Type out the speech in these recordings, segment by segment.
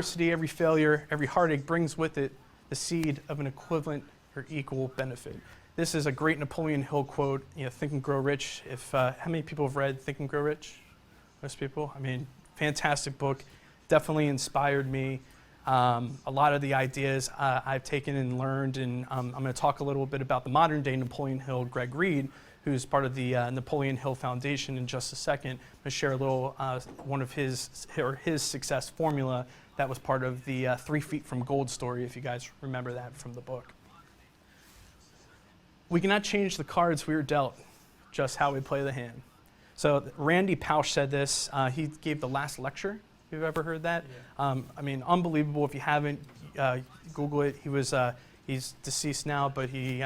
adversity, every failure, every heartache brings with it the seed of an equivalent or equal benefit. This is a great Napoleon Hill quote, Think and Grow Rich. How many people have read Think and Grow Rich? Most people? I mean, fantastic book. Definitely inspired me. A lot of the ideas I've taken and learned, and I'm going to talk a little bit about the modern day Napoleon Hill, Greg Reed, who's part of the Napoleon Hill Foundation in just a second. I'm going to share a little, one of his success formula that was part of the 3 Feet from Gold story, if you guys remember that from the book. We cannot change the cards we are dealt, just how we play the hand. So Randy Pausch said this. He gave the last lecture. If you've ever heard that? Yeah. I mean, unbelievable. If you haven't, Google it. He's deceased now, but he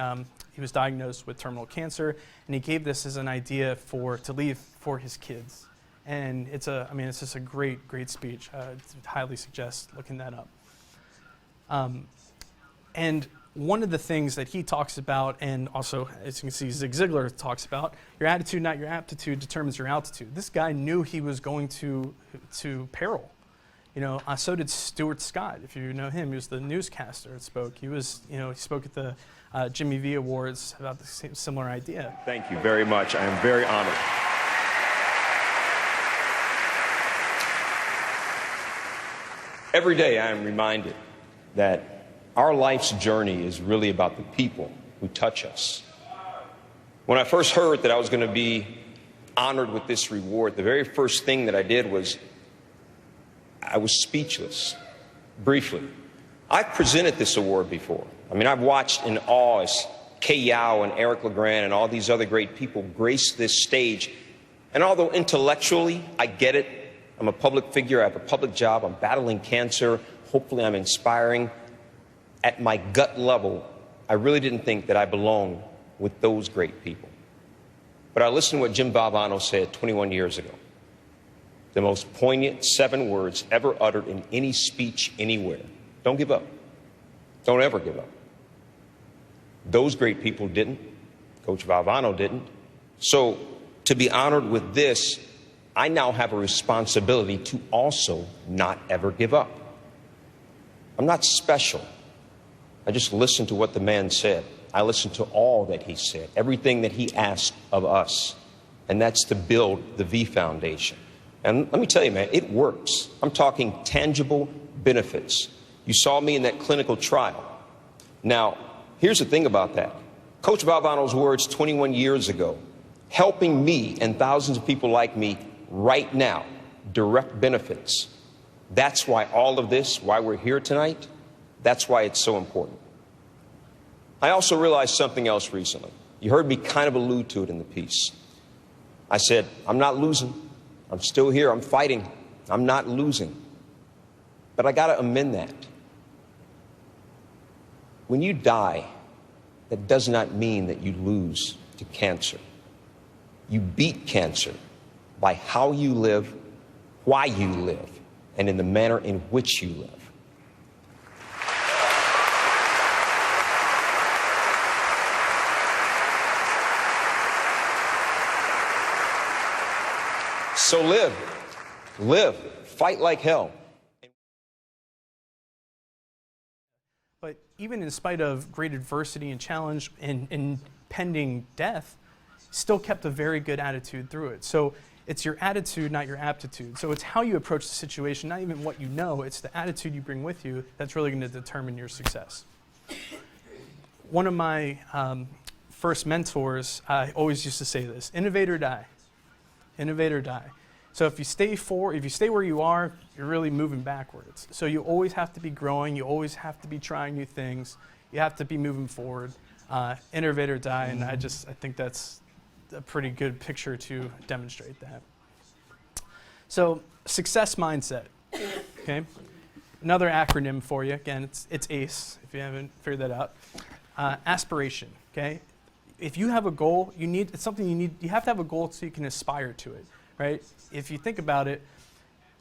was diagnosed with terminal cancer, and he gave this as an idea to leave for his kids. And it's just a great speech. Highly suggest looking that up. And one of the things that he talks about, and also, as you can see, Zig Ziglar talks about, your attitude, not your aptitude, determines your altitude. This guy knew he was going to peril. So did Stuart Scott. If you know him, he was the newscaster that spoke. He spoke at the Jimmy V Awards about the similar idea. Thank you very much. I am very honored. Every day I am reminded that our life's journey is really about the people who touch us. When I first heard that I was going to be honored with this reward, the very first thing that I did was I was speechless, briefly. I've presented this award before. I mean, I've watched in awe as Kay Yow and Eric LeGrand and all these other great people grace this stage. And although intellectually I get it, I'm a public figure, I have a public job, I'm battling cancer, hopefully I'm inspiring. At my gut level, I really didn't think that I belonged with those great people. But I listened to what Jim Valvano said 21 years ago. The most poignant 7 words ever uttered in any speech anywhere. Don't give up. Don't ever give up. Those great people didn't. Coach Valvano didn't. So to be honored with this, I now have a responsibility to also not ever give up. I'm not special. I just listened to what the man said. I listened to all that he said, everything that he asked of us, and that's to build the V Foundation. And let me tell you, man, it works. I'm talking tangible benefits. You saw me in that clinical trial. Now, here's the thing about that. Coach Valvano's words 21 years ago, helping me and thousands of people like me right now, direct benefits. That's why all of this, why we're here tonight, that's why it's so important. I also realized something else recently. You heard me kind of allude to it in the piece. I said, I'm not losing. I'm still here. I'm fighting. I'm not losing. But I got to amend that. When you die, that does not mean that you lose to cancer. You beat cancer by how you live, why you live, and in the manner in which you live. So live, fight like hell. But even in spite of great adversity and challenge and impending death, still kept a very good attitude through it. So it's your attitude, not your aptitude. So it's how you approach the situation, not even what you know, it's the attitude you bring with you that's really going to determine your success. One of my first mentors, I always used to say this: innovate or die. Innovate or die. So if you stay where you are, you're really moving backwards. So you always have to be growing. You always have to be trying new things. You have to be moving forward. Innovate or die, and I think that's a pretty good picture to demonstrate that. So success mindset. Okay. Another acronym for you. Again, it's ACE. If you haven't figured that out. Aspiration. Okay. If you have a goal, you have to have a goal so you can aspire to it, right? If you think about it,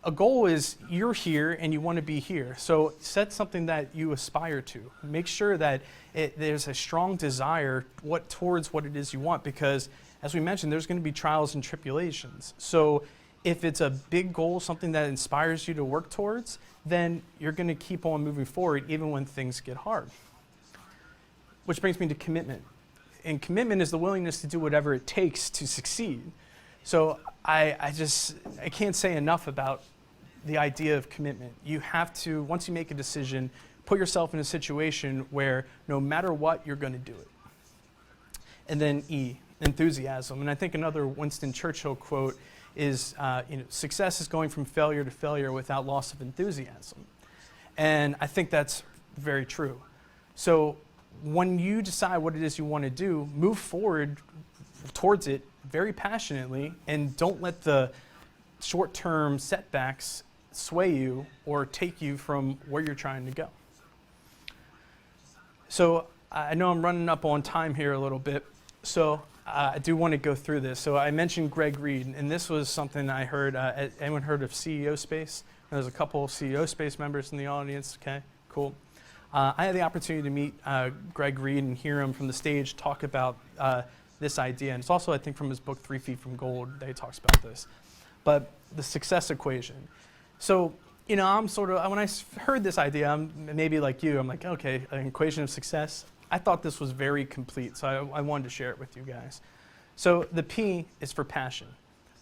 a goal is you're here and you want to be here. So set something that you aspire to. Make sure that there's a strong desire towards what it is you want, because as we mentioned, there's going to be trials and tribulations. So If it's a big goal, something that inspires you to work towards, then you're going to keep on moving forward even when things get hard. Which brings me to commitment. And commitment is the willingness to do whatever it takes to succeed. So I can't say enough about the idea of commitment. You have to, once you make a decision, put yourself in a situation where no matter what, you're going to do it. And then E, enthusiasm. And I think another Winston Churchill quote is, success is going from failure to failure without loss of enthusiasm. And I think that's very true. So when you decide what it is you want to do, move forward towards it very passionately, and don't let the short-term setbacks sway you or take you from where you're trying to go. So I know I'm running up on time here a little bit, so I do want to go through this. So I mentioned Greg Reed, and this was something I heard. Anyone heard of CEO Space? There's a couple of CEO Space members in the audience. Okay, cool. I had the opportunity to meet Greg Reed and hear him from the stage talk about this idea. And it's also, I think, from his book, 3 Feet from Gold, that he talks about this. But the success equation. So, I'm sort of, when I heard this idea, I'm maybe like you, I'm like, okay, an equation of success. I thought this was very complete, so I wanted to share it with you guys. So the P is for passion,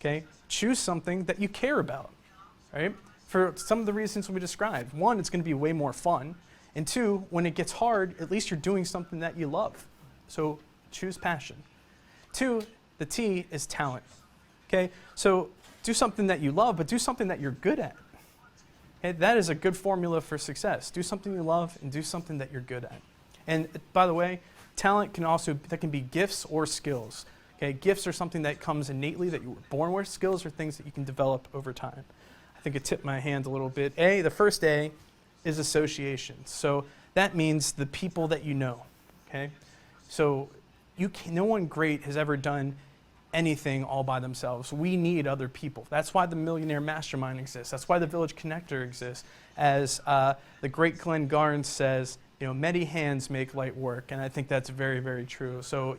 okay? Choose something that you care about, right? For some of the reasons we described. One, it's going to be way more fun. And two, when it gets hard, at least you're doing something that you love. So choose passion. Two, the T is talent. Okay? So do something that you love, but do something that you're good at. Okay? That is a good formula for success. Do something you love and do something that you're good at. And by the way, talent that can be gifts or skills. Okay? Gifts are something that comes innately that you were born with. Skills are things that you can develop over time. I think I tipped my hand a little bit. The first A is association. So that means the people that you know, okay? So no one great has ever done anything all by themselves. We need other people. That's why the Millionaire Mastermind exists. That's why the Village Connector exists. As the great Glenn Garnes says, many hands make light work, and I think that's very, very true. So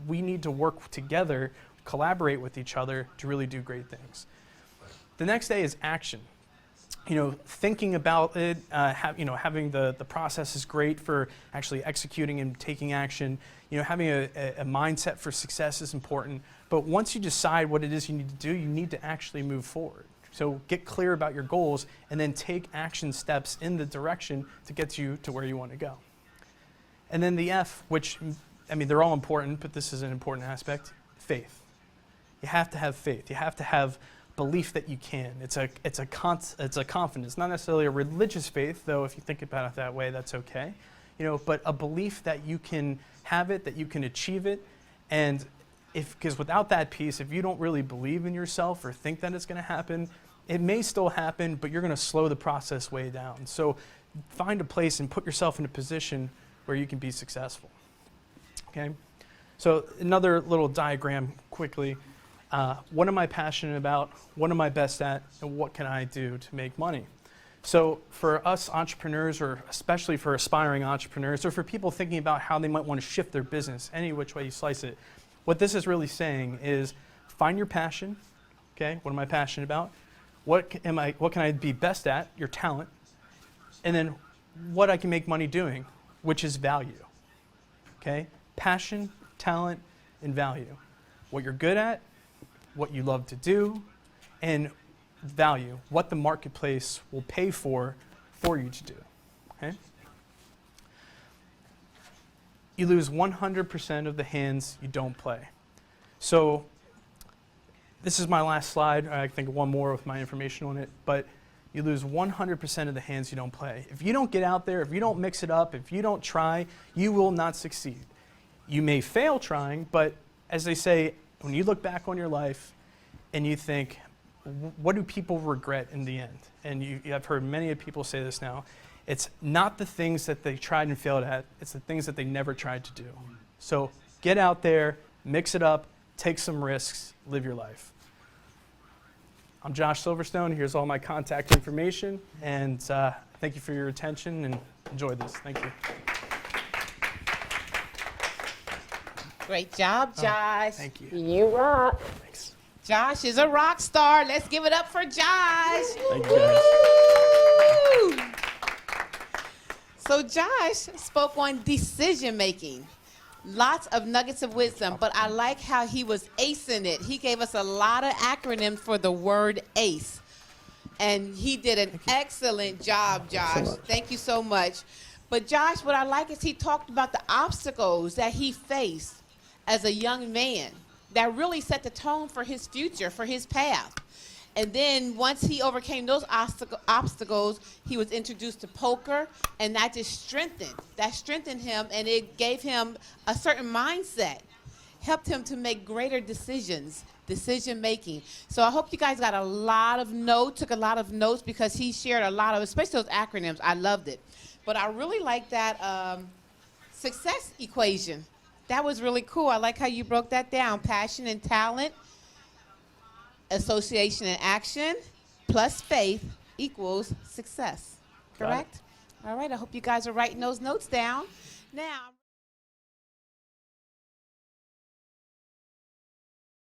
we need to work together, collaborate with each other to really do great things. The next A is action. Thinking about it, having the process is great for actually executing and taking action. Having a mindset for success is important. But once you decide what it is you need to do, you need to actually move forward. So get clear about your goals and then take action steps in the direction to get you to where you want to go. And then the F, which, they're all important, but this is an important aspect, faith. You have to have faith. You have to have belief that you can. It's a confidence, not necessarily a religious faith, though if you think about it that way, that's okay. But a belief that you can have it, that you can achieve it, and because without that piece, if you don't really believe in yourself or think that it's going to happen, it may still happen, but you're going to slow the process way down. So find a place and put yourself in a position where you can be successful. Okay. So another little diagram quickly. What am I passionate about? What am I best at? And what can I do to make money? So for us entrepreneurs, or especially for aspiring entrepreneurs, or for people thinking about how they might want to shift their business, any which way you slice it, what this is really saying is find your passion. Okay, what am I passionate about? What can I be best at? Your talent. And then what I can make money doing, which is value. Okay, passion, talent, and value. What you're good at, what you love to do, and value, what the marketplace will pay for you to do. Okay? You lose 100% of the hands you don't play. So this is my last slide. I think one more with my information on it, but you lose 100% of the hands you don't play. If you don't get out there, if you don't mix it up, if you don't try, you will not succeed. You may fail trying, but as they say, when you look back on your life and you think, what do people regret in the end? And I've heard many people say this now. It's not the things that they tried and failed at, it's the things that they never tried to do. So get out there, mix it up, take some risks, live your life. I'm Josh Silverstone. Here's all my contact information. And thank you for your attention and enjoy this. Thank you. Great job, Josh. Thank you. You rock. Thanks. Josh is a rock star. Let's give it up for Josh. Thank you, guys. Woo! So Josh spoke on decision making. Lots of nuggets of wisdom, but I like how he was acing it. He gave us a lot of acronyms for the word ACE. And he did an excellent job, Josh. Thank you so much. But Josh, what I like is he talked about the obstacles that he faced as a young man that really set the tone for his future, for his path. And then once he overcame those obstacles, he was introduced to poker, and that just strengthened him, and it gave him a certain mindset, helped him to make greater decision making. So I hope you guys got a lot of notes, took a lot of notes, because he shared a lot of, especially those acronyms. I loved it. But I really like that success equation. That was really cool. I like how you broke that down. Passion and talent, association and action, plus faith equals success. Correct? All right, I hope you guys are writing those notes down. Now.